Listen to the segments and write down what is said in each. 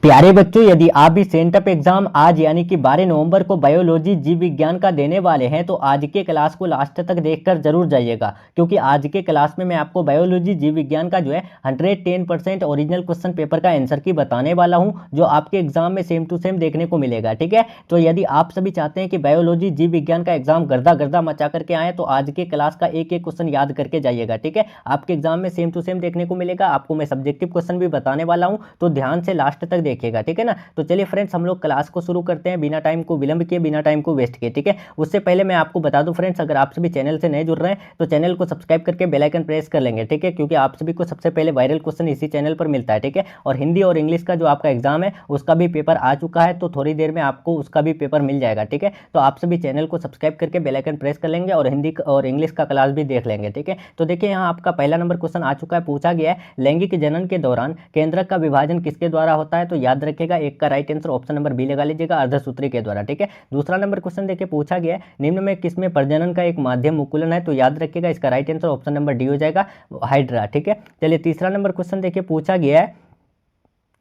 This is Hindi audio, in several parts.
प्यारे बच्चों, यदि आप भी सेंटअप एग्जाम आज यानी कि 12 नवंबर को बायोलॉजी जीव विज्ञान का देने वाले हैं तो आज के क्लास को लास्ट तक देखकर जरूर जाइएगा, क्योंकि आज के क्लास में मैं आपको बायोलॉजी जीव विज्ञान का जो है 110% ओरिजिनल क्वेश्चन पेपर का आंसर की बताने वाला हूं, जो आपके एग्जाम में सेम टू सेम देखने को मिलेगा। ठीक है, तो यदि आप सभी चाहते हैं कि बायोलॉजी जीव विज्ञान का एग्जाम गर्दा गर्दा मचा करके आए तो आज के क्लास का एक एक क्वेश्चन याद करके जाइएगा। ठीक है, आपके एग्जाम में सेम टू सेम देखने को मिलेगा। आपको मैं सब्जेक्टिव क्वेश्चन भी बताने वाला हूं, तो ध्यान से लास्ट तक देखिएगा। ठीक है ना, तो चलिए फ्रेंड्स, हम लोग क्लास को शुरू करते हैं बिना टाइम को विलंब किए, बिना टाइम को वेस्ट किए। ठीक है, उससे पहले मैं आपको बता दूं फ्रेंड्स, अगर आप सभी चैनल से नए जुड़ रहे हैं तो चैनल को सब्सक्राइब करके बेल आइकन प्रेस कर लेंगे। ठीक है, क्योंकि आप सभी को सबसे पहले वायरल क्वेश्चन इसी चैनल पर मिलता है। ठीक है, और हिंदी और इंग्लिश का जो आपका एग्जाम है उसका भी पेपर आ चुका है, तो थोड़ी देर में आपको उसका भी पेपर मिल जाएगा। ठीक है, तो आप सभी चैनल को सब्सक्राइब करके बेल आइकन प्रेस कर लेंगे और हिंदी और इंग्लिश का क्लास भी देख लेंगे। ठीक है, तो देखिए यहाँ आपका पहला नंबर क्वेश्चन आ चुका है। पूछा गया है, लैंगिक जनन के दौरान केंद्रक का विभाजन किसके द्वारा होता है? तो याद रखिएगा, एक का right answer option number B लगा लीजिएगा, अर्धसूत्री के द्वारा। ठीक है, दूसरा नंबर क्वेश्चन देखिए, पूछा गया है, निम्न में किसमें प्रजनन का एक माध्यम मुकुलन है? तो याद रखिएगा, इसका right answer option number D हो जाएगा, हाइड्रा। ठीक है, चलिए तीसरा नंबर क्वेश्चन देखिए, पूछा गया है,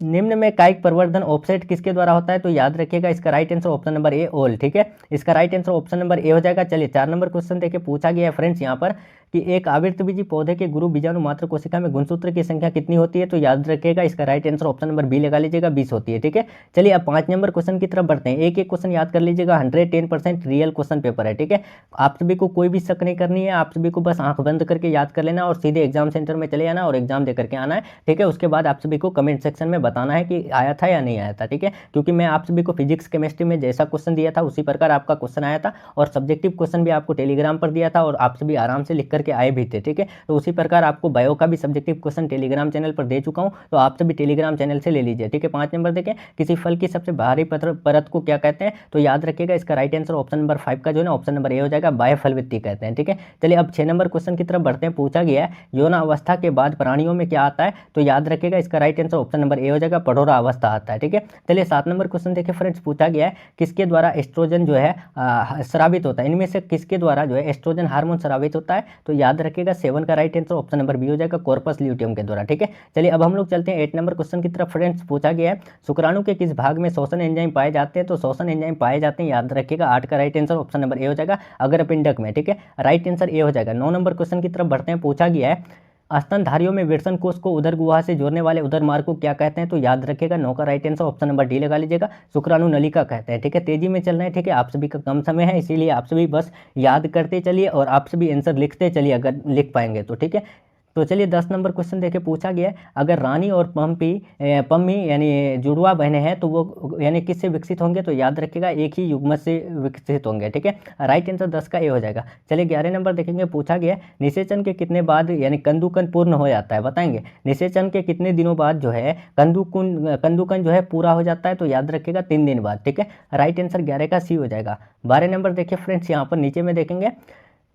निम्न में कायिक प्रवर्धन ऑफसेट किसके द्वारा होता है? तो याद रखिएगा, इसका right answer option number A ओल। ठीक है, इसका right answer option number A हो जाएगा। चलिए चार नंबर क्वेश्चन देखिए, पूछा गया है फ्रेंड्स यहाँ पर कि एक आवृतबीजी पौधे के गुरु बीजाणु मात्र कोशिका में गुणसूत्र की संख्या कितनी होती है? तो याद रखिएगा, इसका right answer option number B लगा लीजिएगा, 20 होती है। ठीक है, चलिए अब 5 नंबर क्वेश्चन की तरफ बढ़ते हैं। एक एक क्वेश्चन याद कर लीजिएगा, 110% रियल क्वेश्चन पेपर है। ठीक है, आप सभी को कोई भी शक नहीं करनी है, आप सभी को बस आंख बंद करके याद कर लेना और सीधे एग्जाम सेंटर में चले जाना और एग्जाम दे करके आना है। ठीक है, उसके बाद आप सभी को कमेंट सेक्शन में बताना है कि आया था या नहीं आया था। ठीक है, क्योंकि मैं आप सभी को फिजिक्स केमिस्ट्री में जैसा क्वेश्चन दिया था उसी प्रकार आपका क्वेश्चन आया था, और सब्जेक्टिव क्वेश्चन भी आपको टेलीग्राम पर दिया था और आप सभी आराम से लिख करके आए भी थे। ठीक है, तो उसी प्रकार आपको बायो का भी सब्जेक्टिव क्वेश्चन टेलीग्राम चैनल पर दे चुका हूं, तो आप सभी टेलीग्राम चैनल से ले लीजिए। ठीक है, 5 नंबर देखें, किसी फल की सबसे बाहरी परत को क्या कहते हैं? तो याद रखिएगा, इसका राइट आंसर ऑप्शन नंबर 5 का जो है ना ऑप्शन नंबर ए हो जाएगा, बाह्यफलवृत्ति कहते हैं। ठीक है, चलिए अब 6 नंबर क्वेश्चन की तरफ बढ़ते हैं। पूछा गया है, यौनावस्था के बाद प्राणियों में क्या आता है? तो याद रखिएगा, इसका right answer option number A हो जाएगा, पढ़ोरा अवस्था आता है। ठीक है, चलिए 7 नंबर क्वेश्चन देखिए फ्रेंड्स, पूछा गया है, किसके द्वारा एस्ट्रोजन जो है स्रावित होता है? इनमें से किसके द्वारा जो है एस्ट्रोजन हार्मोन स्रावित होता है? तो याद रखिएगा, 7 का right answer option number B हो जाएगा, कॉर्पस ल्यूटियम के द्वारा। ठीक है, चलिए अब हम लोग चलते हैं 8 नंबर क्वेश्चन की तरफ फ्रेंड्स। पूछा गया है, शुक्राणु के किस भाग में श्वसन एंजाइम पाए जाते हैं? तो श्वसन एंजाइम पाए जाते हैं, याद रखिएगा, 8 का right answer option number A हो जाएगा, अग्रपिंडक में। ठीक है, राइट आंसर ए हो जाएगा। 9 नंबर क्वेश्चन की तरफ बढ़ते हैं। पूछा गया है, स्तनधारियों में विरसन कोष को उदर गुहा से जोड़ने वाले उदर मार्ग को क्या कहते हैं? तो याद रखिएगा, 9 का right answer option number D लगा लीजिएगा, शुक्राणु नलिका कहते हैं। ठीक है, तेजी में चल रहे हैं, ठीक है, आप सभी का कम समय है, इसीलिए आप सभी बस याद करते चलिए और आप सभी आंसर लिखते चलिए अगर लिख पाएंगे तो। ठीक है, तो चलिए 10 नंबर क्वेश्चन देखे, पूछा गया है, अगर रानी और पम्मी यानी जुड़वा बहनें हैं तो वो यानी किससे विकसित होंगे? तो याद रखिएगा, एक ही युग्मक से विकसित होंगे। ठीक है, राइट आंसर 10 का ए हो जाएगा। चलिए 11 नंबर देखेंगे, पूछा गया है, निषेचन के कितने बाद यानी कंदुकन पूर्ण हो जाता है? बताएंगे, निषेचन के कितने दिनों बाद जो है कंदुकन जो है पूरा हो जाता है? तो याद रखिएगा, 3 दिन बाद। ठीक है, राइट आंसर 11 का सी हो जाएगा। 12 नंबर देखिए फ्रेंड्स, यहाँ पर नीचे में देखेंगे,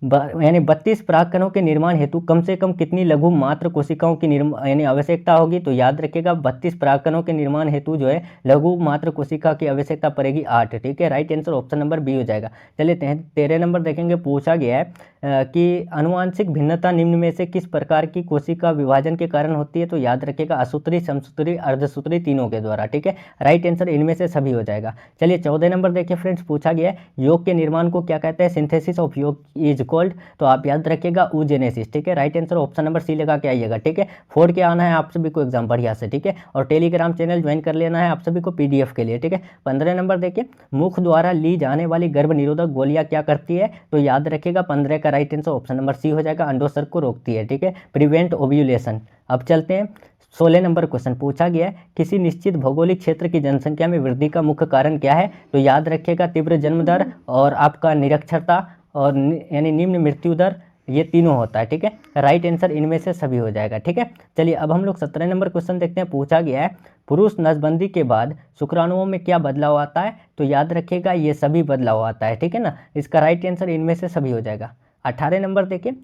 यानी 32 परागकणों के निर्माण हेतु कम से कम कितनी लघु मात्र कोशिकाओं की यानी आवश्यकता होगी? तो याद रखिएगा, 32 परागकणों के निर्माण हेतु जो है लघु मात्र कोशिका की आवश्यकता पड़ेगी 8। ठीक है, right answer option number B हो जाएगा। चलिए 13 नंबर देखेंगे, पूछा गया है कि अनुवांशिक भिन्नता निम्न में से किस प्रकार की कोशिका विभाजन के कारण होती है? तो याद रखिएगा, असूत्री, समसूत्री, अर्धसूत्री, तीनों के द्वारा। ठीक है, राइट आंसर इनमें से सभी हो जाएगा। चलिए 14 नंबर देखिए फ्रेंड्स, पूछा गया है, योग के निर्माण को क्या कहते हैं? सिंथेसिस ऑफ योग इज कॉल्ड, तो आप याद रखिएगा, ऊजेनेसिस। ठीक है, right answer option number C लगा के आइएगा। ठीक है, फोड़ के आना है आप सभी को एग्जाम बढ़िया से। ठीक है, और टेलीग्राम चैनल ज्वाइन कर लेना है आप सभी को पीडीएफ के लिए। ठीक है, 15 नंबर देखिए, मुख द्वारा ली जाने वाली गर्भ निरोधक गोलियां क्या करती है? तो याद रखिएगा, 15 का right answer option number C हो जाएगा, अंडोत्सर्ग को रोकती है। ठीक है, प्रिवेंट ओव्यूलेशन। अब चलते हैं 16 नंबर क्वेश्चन, पूछा गया है, किसी निश्चित भौगोलिक क्षेत्र की जनसंख्या में वृद्धि का मुख्य कारण क्या है? तो याद रखिएगा, तीव्र जन्म दर और आपका निरक्षरता और यानी निम्न मृत्यु दर, ये तीनों होता है। ठीक है, राइट आंसर इनमें से सभी हो जाएगा। ठीक है, चलिए अब हम लोग 17 नंबर क्वेश्चन देखते हैं। पूछा गया है, पुरुष नसबंदी के बाद शुक्राणुओं में क्या बदलाव आता है? तो याद रखिएगा, ये सभी बदलाव आता है। ठीक है ना, इसका राइट आंसर इनमें से सभी हो जाएगा। 18 नंबर देखिए,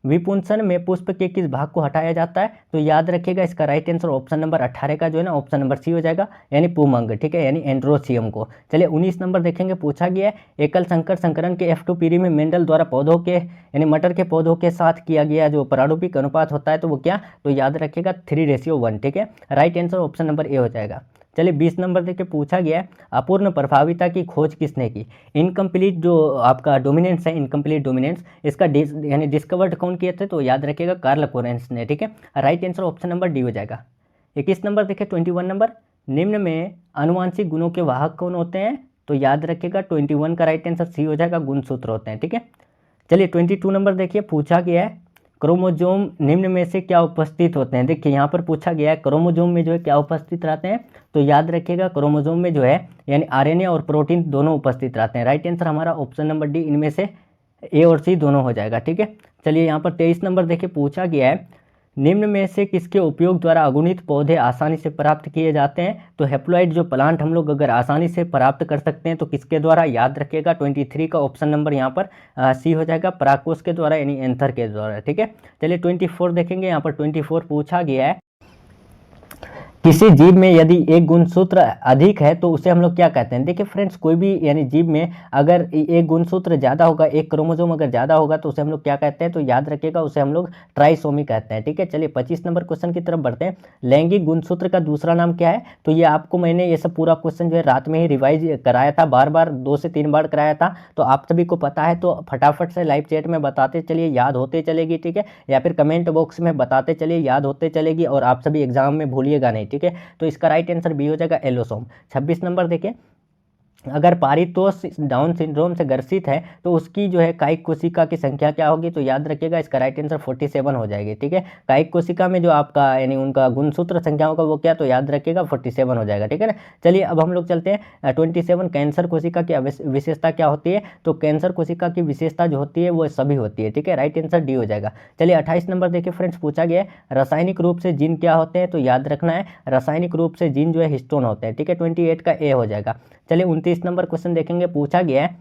विपुंसन में पुष्प के किस भाग को हटाया जाता है? तो याद रखिएगा, इसका राइट आंसर ऑप्शन नंबर 18 का जो है ना ऑप्शन नंबर सी हो जाएगा, यानी पुमंग। ठीक है, यानी एंड्रोसियम को। चलिए 19 नंबर देखेंगे, पूछा गया है, एकल संकर संकरण के F2 पीढ़ी में मेंडल द्वारा पौधों के यानी मटर के पौधों के साथ किया गया जो प्रारूपिक अनुपात होता है तो वो क्या? तो याद रखिएगा, 3:1। ठीक है, right answer option number A हो जाएगा। चलिए 20 नंबर देखिए पूछा गया है अपूर्ण प्रभाविता की खोज किसने की। इनकम्प्लीट जो आपका डोमिनेंस है, इनकम्प्लीट डोमिनेंस, इसका यानी डिस्कवर्ड कौन किए थे, तो याद रखिएगा कार्ल कोरेंस ने। ठीक है, right answer option number D हो जाएगा। 21 नंबर देखिए 21 नंबर, निम्न में अनुवांशिक गुणों के वाहक कौन होते हैं, तो याद रखिएगा 21 का राइट आंसर सी हो जाएगा, गुणसूत्र होते हैं। ठीक है, चलिए 22 नंबर देखिए पूछा गया है क्रोमोजोम निम्न में से क्या उपस्थित होते हैं। देखिए यहाँ पर पूछा गया है क्रोमोजोम में जो है क्या उपस्थित रहते हैं, तो याद रखिएगा क्रोमोजोम में जो है यानी आरएनए और प्रोटीन दोनों उपस्थित रहते हैं। राइट आंसर हमारा ऑप्शन नंबर डी, इनमें से ए और सी दोनों हो जाएगा। ठीक है, चलिए यहाँ पर 23 नंबर देखिए पूछा गया है निम्न में से किसके उपयोग द्वारा अगुणित पौधे आसानी से प्राप्त किए जाते हैं, तो हेप्लॉइड जो प्लांट हम लोग अगर आसानी से प्राप्त कर सकते हैं तो किसके द्वारा, याद रखिएगा 23 का ऑप्शन नंबर यहाँ पर सी हो जाएगा, परागकोश के द्वारा यानी एंथर के द्वारा। ठीक है, चलिए 24 देखेंगे, यहाँ पर 24 पूछा गया है किसी जीव में यदि एक गुणसूत्र अधिक है तो उसे हम लोग क्या कहते हैं। देखिए फ्रेंड्स, कोई भी यानी जीव में अगर एक गुणसूत्र ज़्यादा होगा, एक क्रोमोसोम अगर ज़्यादा होगा तो उसे हम लोग क्या कहते हैं, तो याद रखिएगा उसे हम लोग ट्राइसोमी कहते हैं। ठीक है, चलिए 25 नंबर क्वेश्चन की तरफ बढ़ते हैं। लैंगिक गुणसूत्र का दूसरा नाम क्या है, तो ये आपको मैंने ये सब पूरा क्वेश्चन जो है रात में ही रिवाइज कराया था, बार बार 2 से 3 बार कराया था, तो आप सभी को पता है, तो फटाफट से लाइव चैट में बताते चलिए, याद होते चलेगी। ठीक है, या फिर कमेंट बॉक्स में बताते चलिए, याद होते चलेगी, और आप सभी एग्जाम में भूलिएगा नहीं। ठीक है, तो इसका राइट आंसर बी हो जाएगा, एलोसोम। 26 नंबर देखिए, अगर पारितोष डाउन सिंड्रोम से ग्रसित है तो उसकी जो है कायिक कोशिका की संख्या क्या होगी, तो याद रखिएगा इसका राइट आंसर 47 हो जाएगी। ठीक है, कायिक कोशिका में जो आपका यानी उनका गुणसूत्र संख्या होगा वो क्या, तो याद रखिएगा 47 हो जाएगा। ठीक है ना, चलिए अब हम लोग चलते हैं 27, कैंसर कोशिका की विशेषता क्या होती है, तो कैंसर कोशिका की विशेषता जो होती है वो सभी होती है। ठीक है, राइट आंसर डी हो जाएगा। चलिए 28 नंबर देखिए फ्रेंड्स पूछा गया है रासायनिक रूप से जीन क्या होते हैं, तो याद रखना है रासायनिक रूप से जीन जो है हिस्टोन होते हैं। ठीक है, 28 का ए हो जाएगा। चलिए 29 नंबर क्वेश्चन देखेंगे, पूछा गया है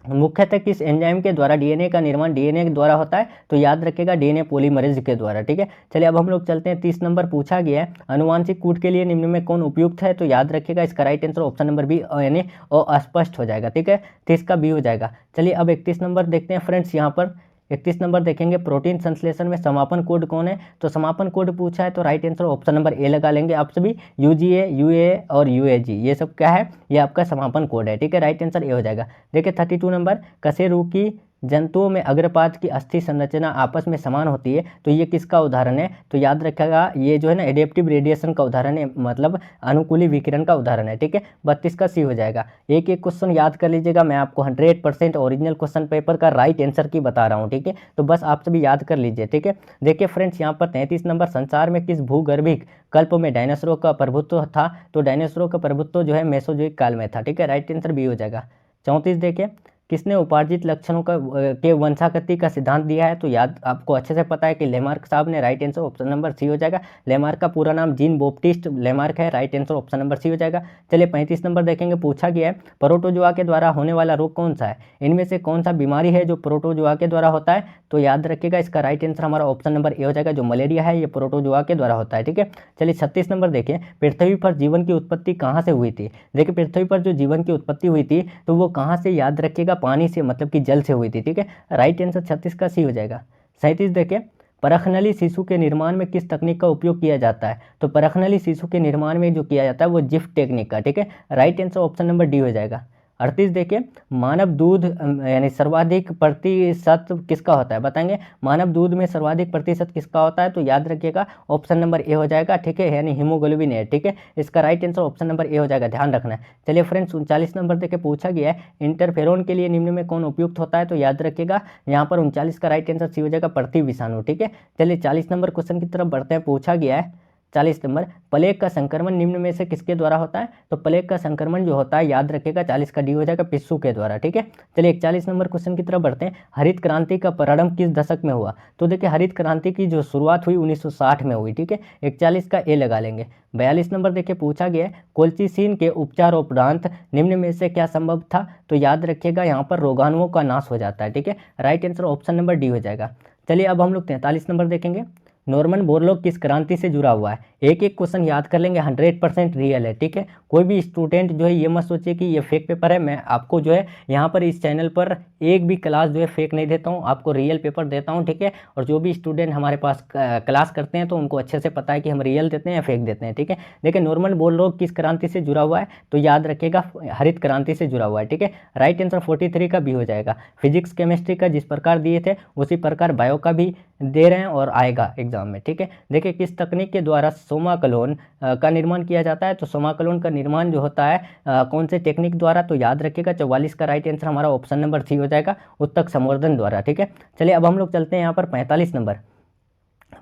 मुख्यतः किस एंजाइम के द्वारा डीएनए का निर्माण डीएनए के द्वारा होता है, तो याद रखिएगा डीएनए पॉलीमरेज के द्वारा। ठीक है, चलिए अब हम लोग चलते हैं 30 नंबर पूछा गया है अनुवांशिक कूट के लिए निम्न में कौन उपयुक्त है, तो याद रखिएगा इसका right answer option number B यानी अस्पष्ट हो जाएगा। ठीक है, 30 का बी हो जाएगा। चलिए अब 31 नंबर देखते हैं फ्रेंड्स, यहाँ पर 31 नंबर देखेंगे प्रोटीन संश्लेषण में समापन कोड कौन है, तो समापन कोड पूछा है तो right answer option number A लगा लेंगे आप सभी। यूजीए, यूए और यूएजी ये सब क्या है, ये आपका समापन कोड है। ठीक है, राइट आंसर ए हो जाएगा। देखिए 32 नंबर कशेरुकी जंतुओं में अग्रपाद की अस्थि संरचना आपस में समान होती है, तो ये किसका उदाहरण है, तो याद रखिएगा ये जो है ना एडेप्टिव रेडिएशन का उदाहरण है, मतलब अनुकूली विकिरण का उदाहरण है। ठीक है, 32 का सी हो जाएगा। एक एक क्वेश्चन याद कर लीजिएगा, मैं आपको 100% ओरिजिनल क्वेश्चन पेपर का राइट आंसर की बता रहा हूँ। ठीक है, तो बस आप सभी याद कर लीजिए। ठीक है, देखिए फ्रेंड्स यहाँ पर 33 नंबर संसार में किस भूगर्भिक कल्प में डायनासोरों का प्रभुत्व था, तो डायनासोरों का प्रभुत्व जो है मेसोजोइक काल में था। ठीक है, राइट आंसर बी हो जाएगा। 34 देखिए किसने उपार्जित लक्षणों का के वंशागति का सिद्धांत दिया है, तो याद आपको अच्छे से पता है कि लेमार्क साहब ने, right answer option number C हो जाएगा। लेमार्क का पूरा नाम जीन बोप्टिस्ट लेमार्क है, right answer option number C हो जाएगा। चलिए 35 नंबर देखेंगे, पूछा गया है प्रोटोजोआ के द्वारा होने वाला रोग कौन सा है, इनमें से कौन सा बीमारी है जो प्रोटोजोआ के द्वारा होता है, तो याद रखिएगा इसका राइट आंसर हमारा ऑप्शन नंबर ए हो जाएगा, जो मलेरिया है ये प्रोटोजोआ के द्वारा होता है। ठीक है, चलिए 36 नंबर देखिए पृथ्वी पर जीवन की उत्पत्ति कहाँ से हुई थी। देखिए पृथ्वी पर जो जीवन की उत्पत्ति हुई थी तो वो कहाँ से, याद रखिएगा पानी से, मतलब कि जल से हुई थी। ठीक है, राइट आंसर 36 का सी हो जाएगा। 37 देखिए परखनली शिशु के निर्माण में किस तकनीक का उपयोग किया जाता है, तो परखनली शिशु के निर्माण में जो किया जाता है वो जिफ्ट टेक्निक का। ठीक है, right answer option number D हो जाएगा। 38 देखिए मानव दूध यानी सर्वाधिक प्रतिशत किसका होता है, बताएंगे मानव दूध में सर्वाधिक प्रतिशत किसका होता है, तो याद रखिएगा ऑप्शन नंबर ए हो जाएगा। ठीक है, यानी हीमोग्लोबिन है। ठीक है, इसका right answer option number A हो जाएगा, ध्यान रखना है। चलिए फ्रेंड्स 39 नंबर देखिए पूछा गया है इंटरफेरोन के लिए निम्न में कौन उपयुक्त होता है, तो याद रखिएगा यहाँ पर 39 का राइट आंसर सी हो जाएगा, प्रति विषाणु। ठीक है, चलिए 40 नंबर क्वेश्चन की तरफ बढ़ते हैं, पूछा गया है 40 नंबर प्लेग का संक्रमण निम्न में से किसके द्वारा होता है, तो प्लेग का संक्रमण जो होता है याद रखिएगा 40 का डी हो जाएगा, पिस्सू के द्वारा। ठीक है, चलिए 41 नंबर क्वेश्चन की तरफ बढ़ते हैं। हरित क्रांति का प्रारंभ किस दशक में हुआ, तो देखिए हरित क्रांति की जो शुरुआत हुई 1960 में हुई। ठीक है, 41 का ए लगा लेंगे। 42 नंबर देखिए पूछा गया है कोल्चिसिन के उपचार उपरांत निम्न में से क्या संभव था, तो याद रखिएगा यहाँ पर रोगाणुओं का नाश हो जाता है। ठीक है, right answer option number D हो जाएगा। चलिए अब हम लोग 43 नंबर देखेंगे नॉर्मन बोरलॉग किस क्रांति से जुड़ा हुआ है? एक एक क्वेश्चन याद कर लेंगे, 100% रियल है, ठीक है। कोई भी स्टूडेंट जो है ये मत सोचिए कि ये फेक पेपर है। मैं आपको जो है यहाँ पर इस चैनल पर एक भी क्लास जो है फेक नहीं देता हूँ, आपको रियल पेपर देता हूँ, ठीक है। और जो भी स्टूडेंट हमारे पास क्लास करते हैं तो उनको अच्छे से पता है कि हम रियल देते हैं या फेक देते हैं, ठीक है। देखिए नॉर्मन बोरलॉग किस क्रांति से जुड़ा हुआ है, तो याद रखिएगा हरित क्रांति से जुड़ा हुआ है, ठीक है। राइट आंसर 43 का भी हो जाएगा। फिजिक्स केमिस्ट्री का जिस प्रकार दिए थे उसी प्रकार बायो का भी दे रहे हैं और आएगा एग्जाम में, ठीक है। देखिए किस तकनीक के द्वारा सोमाक्लोन का निर्माण किया जाता है, तो सोमाक्लोन का निर्माण जो होता है कौन से टेक्निक द्वारा, तो याद रखिएगा 44 का राइट आंसर हमारा ऑप्शन नंबर सी हो जाएगा, उत्तक संवर्धन द्वारा, ठीक है। चलिए अब हम लोग चलते हैं यहाँ पर 45 नंबर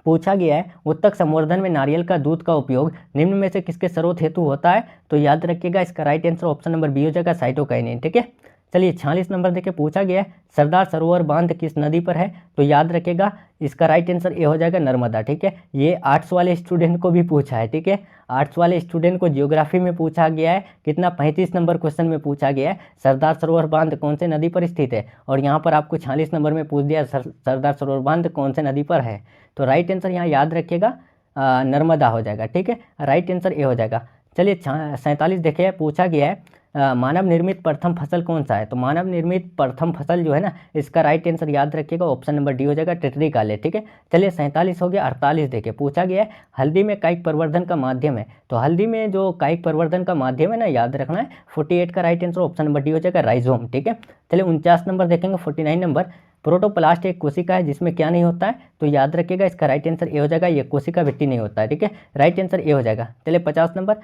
पूछा गया है, उत्तक संवर्धन में नारियल का दूध का उपयोग निम्न में से किसके स्रोत हेतु होता है, तो याद रखिएगा इसका right answer option number B हो जाएगा, साइटोकाइनिन, ठीक है। चलिए 46 नंबर देखिए पूछा गया है, सरदार सरोवर बांध किस नदी पर है, तो याद रखिएगा इसका राइट आंसर ए हो जाएगा, नर्मदा, ठीक है। ये आर्ट्स वाले स्टूडेंट को भी पूछा है, ठीक है। आर्ट्स वाले स्टूडेंट को जियोग्राफी में पूछा गया है, कितना 35 नंबर क्वेश्चन में पूछा गया है, सरदार सरोवर बांध कौन से नदी पर स्थित है, और यहाँ पर आपको 46 नंबर में पूछ दिया सरदार सरोवर बांध कौन से नदी पर है, तो राइट आंसर यहाँ याद रखिएगा नर्मदा हो जाएगा, ठीक है। राइट आंसर ए हो जाएगा। चलिए 47 देखिए पूछा गया है, मानव निर्मित प्रथम फसल कौन सा है, तो मानव निर्मित प्रथम फसल जो है ना, इसका राइट आंसर याद रखिएगा ऑप्शन नंबर डी हो जाएगा, टिटरी काले, ठीक है। चलिए 47 हो गया। 48 देखिए पूछा गया है, हल्दी में कायिक प्रवर्धन का माध्यम है, तो हल्दी में जो कायिक प्रवर्धन का माध्यम है ना, याद रखना है 48 का right answer option number D हो जाएगा, राइजोम, ठीक है। चलिए 49 नंबर देखेंगे, 49 नंबर, प्रोटोप्लास्ट एक कोशिका है जिसमें क्या नहीं होता है, तो याद रखिएगा इसका राइट आंसर ए हो जाएगा, ये कोशिका भित्ति नहीं होता है, ठीक है। राइट आंसर ए हो जाएगा। चलिए 50 नंबर,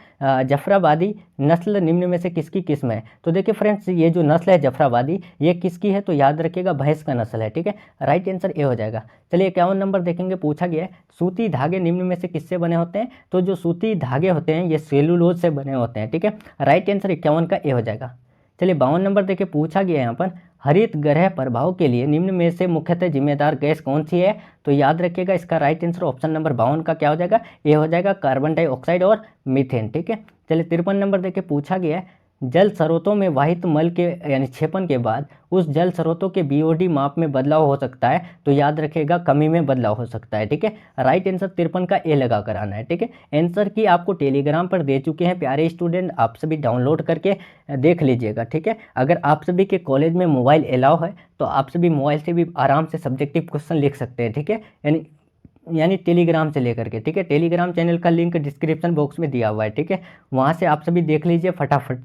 जफराबादी नस्ल निम्न में से किसकी किस्म है, तो देखिए फ्रेंड्स ये जो नस्ल है जफराबादी ये किसकी है, तो याद रखिएगा भैंस का नस्ल है, ठीक है। राइट आंसर ए हो जाएगा। चलिए 51 नंबर देखेंगे, पूछा गया है, सूती धागे निम्न में से किससे बने होते हैं, तो जो सूती धागे होते हैं ये सेलुलोज से बने होते हैं, ठीक है। राइट आंसर 51 का ए हो जाएगा। चलिए 52 नंबर देखिए पूछा गया है यहाँ पर, हरित ग्रह प्रभाव के लिए निम्न में से मुख्यतः जिम्मेदार गैस कौन सी है, तो याद रखिएगा इसका राइट आंसर ऑप्शन नंबर 52 का क्या हो जाएगा, ये हो जाएगा कार्बन डाइऑक्साइड और मीथेन, ठीक है। चलिए 53 नंबर देखिए पूछा गया है, जल स्रोतों में वाहित मल के यानी क्षेपण के बाद उस जल स्रोतों के बीओडी माप में बदलाव हो सकता है, तो याद रखिएगा कमी में बदलाव हो सकता है, ठीक है। राइट आंसर 53 का ए लगा कर आना है, ठीक है। आंसर की आपको टेलीग्राम पर दे चुके हैं प्यारे स्टूडेंट, आप सभी डाउनलोड करके देख लीजिएगा, ठीक है। अगर आप सभी के कॉलेज में मोबाइल अलाउ है तो आप सभी मोबाइल से भी आराम से सब्जेक्टिव क्वेश्चन लिख सकते हैं, ठीक है, यानी टेलीग्राम से लेकर के, ठीक है। टेलीग्राम चैनल का लिंक डिस्क्रिप्शन बॉक्स में दिया हुआ है, ठीक है, वहाँ से आप सभी देख लीजिए फटाफट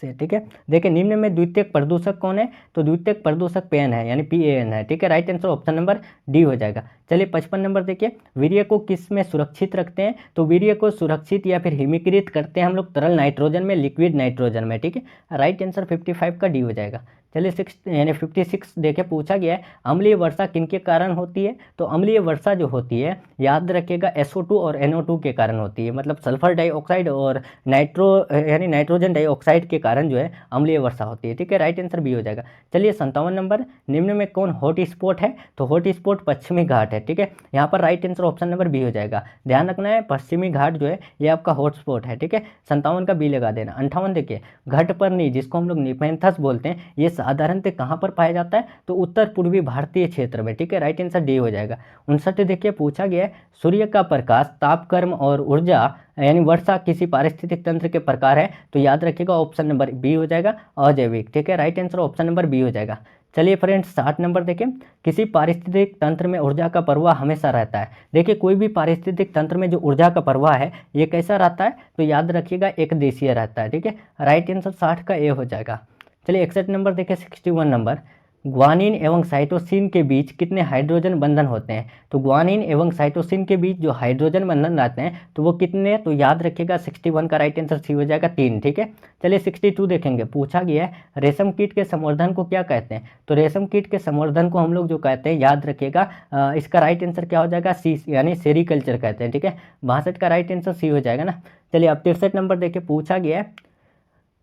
से, ठीक है। देखिए निम्न में द्वितीयक प्रदूषक कौन है, तो द्वितीयक प्रदूषक पेन है यानी PAN है, ठीक है। Right answer option number D हो जाएगा। चलिए 55 नंबर देखिए, वीर्य को किस में सुरक्षित रखते हैं, तो वीर्य को सुरक्षित या फिर हिमीकृत करते हैं हम लोग तरल नाइट्रोजन में, लिक्विड नाइट्रोजन में, ठीक है। राइट आंसर 55 का डी हो जाएगा। चलिए 56 देखे पूछा गया है, अम्लीय वर्षा किनके कारण होती है, तो अम्लीय वर्षा जो होती है याद रखिएगा SO2 और NO2 के कारण होती है, मतलब सल्फर डाइऑक्साइड और यानी नाइट्रोजन डाइऑक्साइड के कारण जो है अम्लीय वर्षा होती है, ठीक है। राइट आंसर बी हो जाएगा। चलिए 57 नंबर, निम्न में कौन हॉट स्पॉट है, तो हॉट स्पॉट पश्चिमी घाट है, ठीक है। यहाँ पर right answer option number B हो जाएगा। ध्यान रखना है पश्चिमी घाट जो है ये आपका हॉट स्पॉट है, ठीक है। 57 का बी लगा देना। 58 देखिए, घटपर्णी जिसको हम लोग निपेंथस बोलते हैं, ये साधारणतः कहाँ पर पाया जाता है, तो उत्तर पूर्वी भारतीय क्षेत्र में, ठीक है। राइट आंसर डी हो जाएगा। 59 देखिए पूछा गया है, सूर्य का प्रकाश, तापक्रम और ऊर्जा यानी वर्षा किसी पारिस्थितिक तंत्र के प्रकार है, तो याद रखिएगा ऑप्शन नंबर बी हो जाएगा, अजैविक, ठीक है। Right answer option number B हो जाएगा। चलिए फ्रेंड्स 60 नंबर देखें, किसी पारिस्थितिक तंत्र में ऊर्जा का प्रवाह हमेशा रहता है। देखिए कोई भी पारिस्थितिक तंत्र में जो ऊर्जा का प्रवाह है ये कैसा रहता है, तो याद रखिएगा एक दिशीय रहता है, ठीक है। राइट आंसर 60 का ए हो जाएगा। चलिए 61 नंबर देखें, 61 नंबर, ग्वानिन एवं साइटोसिन के बीच कितने हाइड्रोजन बंधन होते हैं, तो ग्वानिन एवं साइटोसिन के बीच जो हाइड्रोजन बंधन रहते हैं तो वो कितने, तो याद रखिएगा 61 का राइट आंसर सी हो जाएगा, 3, ठीक है। चलिए 62 देखेंगे, पूछा गया है, रेशम कीट के संवर्धन को क्या कहते हैं, तो रेशम कीट के संवर्धन को हम लोग जो कहते हैं याद रखिएगा इसका राइट आंसर क्या हो जाएगा, सी यानी सेरीकल्चर कहते हैं, ठीक है। 62 का राइट आंसर सी हो जाएगा ना। चलिए अब 63 नंबर देखिए, पूछा गया है,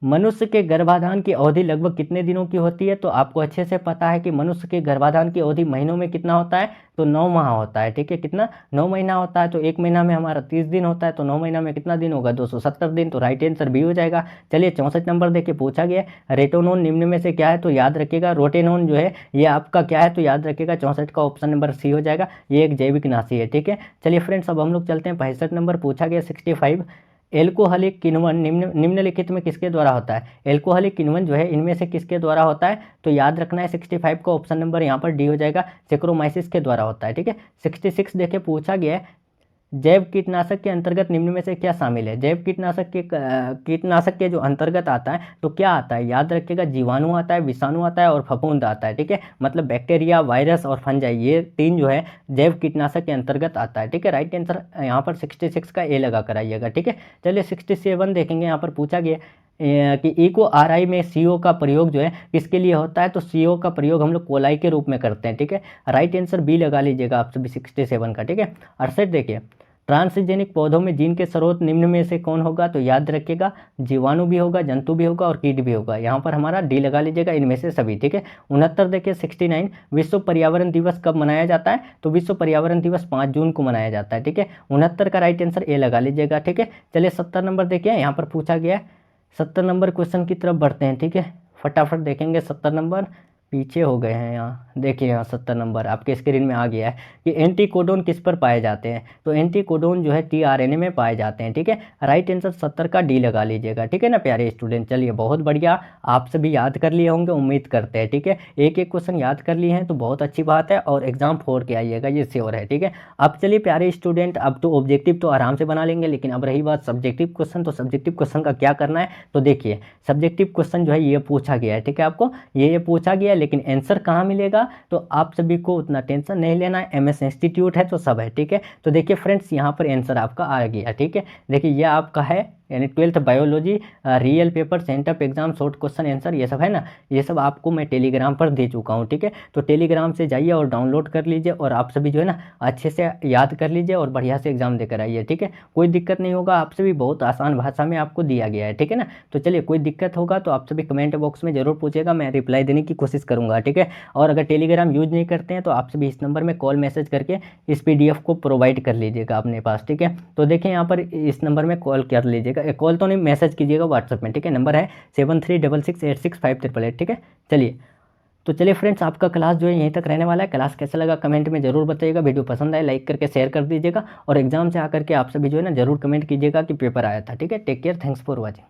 मनुष्य के गर्भाधान की अवधि लगभग कितने दिनों की होती है? तो आपको अच्छे से पता है कि मनुष्य के गर्भाधान की अवधि महीनों में कितना होता है? तो 9 माह होता है। ठीक है, कितना? 9 महीना होता है। तो एक महीना में हमारा 30 दिन होता है, तो 9 महीना में कितना दिन होगा? 270 दिन। तो राइट आंसर बी हो जाएगा। चलिए 64 नंबर देखिए, पूछा गया रेटोनोन निम्न में से क्या है? तो याद रखिएगा रोटेनोन जो है ये आपका क्या है? तो याद रखिएगा 64 का ऑप्शन नंबर सी हो जाएगा, ये एक जैविक नाशी है। ठीक है, चलिए फ्रेंड्स अब हम लोग चलते हैं 65 नंबर, पूछा गया 65 एल्कोहलिक किण्वन निम्नलिखित में किसके द्वारा होता है? एल्कोहलिक किण्वन जो है इनमें से किसके द्वारा होता है? तो याद रखना है 65 का ऑप्शन नंबर यहाँ पर डी हो जाएगा, सेक्रोमाइसिस के द्वारा होता है। ठीक है, 66 देखिए, पूछा गया है जैव कीटनाशक के अंतर्गत निम्न में से क्या शामिल है? जैव कीटनाशक के जो अंतर्गत आता है तो क्या आता है? याद रखिएगा जीवाणु आता है, विषाणु आता है और फफूंद आता है। ठीक है, मतलब बैक्टीरिया, वायरस और फंजाई, ये तीन जो है जैव कीटनाशक के अंतर्गत आता है। ठीक है, राइट आंसर यहाँ पर 66 का ए लगा कर आइएगा। ठीक है, चलिए 67 देखेंगे, यहाँ पर पूछा गया कि इको आर आई में सीओ का प्रयोग जो है किसके लिए होता है? तो सीओ का प्रयोग हम लोग कोलाई के रूप में करते हैं। ठीक है, राइट आंसर बी लगा लीजिएगा आप सभी 67 का। ठीक है, 68 देखिए, ट्रांसजेनिक पौधों में जीन के स्रोत निम्न में से कौन होगा? तो याद रखिएगा जीवाणु भी होगा, जंतु भी होगा और कीट भी होगा। यहाँ पर हमारा डी लगा लीजिएगा, इनमें से सभी। ठीक है, 69 देखिए, 69 विश्व पर्यावरण दिवस कब मनाया जाता है? तो विश्व पर्यावरण दिवस 5 जून को मनाया जाता है। ठीक है, 69 का राइट आंसर ए लगा लीजिएगा। ठीक है, चलिए 70 नंबर देखिए, यहाँ पर पूछा गया है 70 नंबर क्वेश्चन की तरफ बढ़ते हैं। ठीक है, फटाफट देखेंगे 70 नंबर, पीछे हो गए हैं यहाँ, देखिए यहाँ 70 नंबर आपके स्क्रीन में आ गया है कि एंटीकोडोन किस पर पाए जाते हैं? तो एंटीकोडोन जो है टीआरएनए में पाए जाते हैं। ठीक है, राइट आंसर 70 का डी लगा लीजिएगा। ठीक है ना प्यारे स्टूडेंट, चलिए बहुत बढ़िया, आप सभी याद कर लिए होंगे उम्मीद करते हैं। ठीक है, एक एक क्वेश्चन याद कर लिए हैं तो बहुत अच्छी बात है, और एग्जाम 4 के आइएगा ये श्योर है। ठीक है, अब चलिए प्यारे स्टूडेंट, अब तो ऑब्जेक्टिव तो आराम से बना लेंगे, लेकिन अब रही बात सब्जेक्टिव क्वेश्चन, तो सब्जेक्टिव क्वेश्चन का क्या करना है? तो देखिए सब्जेक्टिव क्वेश्चन जो है ये पूछा गया है। ठीक है, आपको ये पूछा गया है, लेकिन आंसर कहाँ मिलेगा? तो आप सभी को उतना टेंशन नहीं लेना है, एमएस इंस्टीट्यूट है तो सब है। ठीक है, तो देखिए फ्रेंड्स यहाँ पर आंसर आपका आ गया। ठीक है, देखिए ये आपका है यानी 12th biology real paper sent up exam short question answer, ये सब है ना, ये सब आपको मैं टेलीग्राम पर दे चुका हूँ। ठीक है, तो टेलीग्राम से जाइए और डाउनलोड कर लीजिए, और आप सभी जो है ना अच्छे से याद कर लीजिए और बढ़िया से एग्जाम देकर आइए। ठीक है, कोई दिक्कत नहीं होगा, आप सभी बहुत आसान भाषा में आपको दिया गया है। ठीक है ना, तो चलिए कोई दिक्कत होगा तो आप सभी कमेंट बॉक्स में जरूर पूछेगा, मैं रिप्लाई देने की कोशिश करूँगा। ठीक है, और अगर टेलीग्राम यूज नहीं करते हैं तो आप सभी इस नंबर में कॉल मैसेज करके इस PDF को प्रोवाइड कर लीजिएगा अपने पास। ठीक है, तो देखिए यहाँ पर इस नंबर में कॉल कर लीजिएगा, कॉल तो नहीं मैसेज कीजिएगा व्हाट्सएप में। ठीक है, नंबर है 7366865888। ठीक है, चलिए तो चलिए फ्रेंड्स, आपका क्लास जो है यहीं तक रहने वाला है। क्लास कैसा लगा कमेंट में जरूर बताइएगा, वीडियो पसंद आए लाइक करके शेयर कर दीजिएगा, और एग्जाम से आकर के आप सभी जो है ना जरूर कमेंट कीजिएगा कि पेपर आया था। ठीक है, take care, thanks for watching.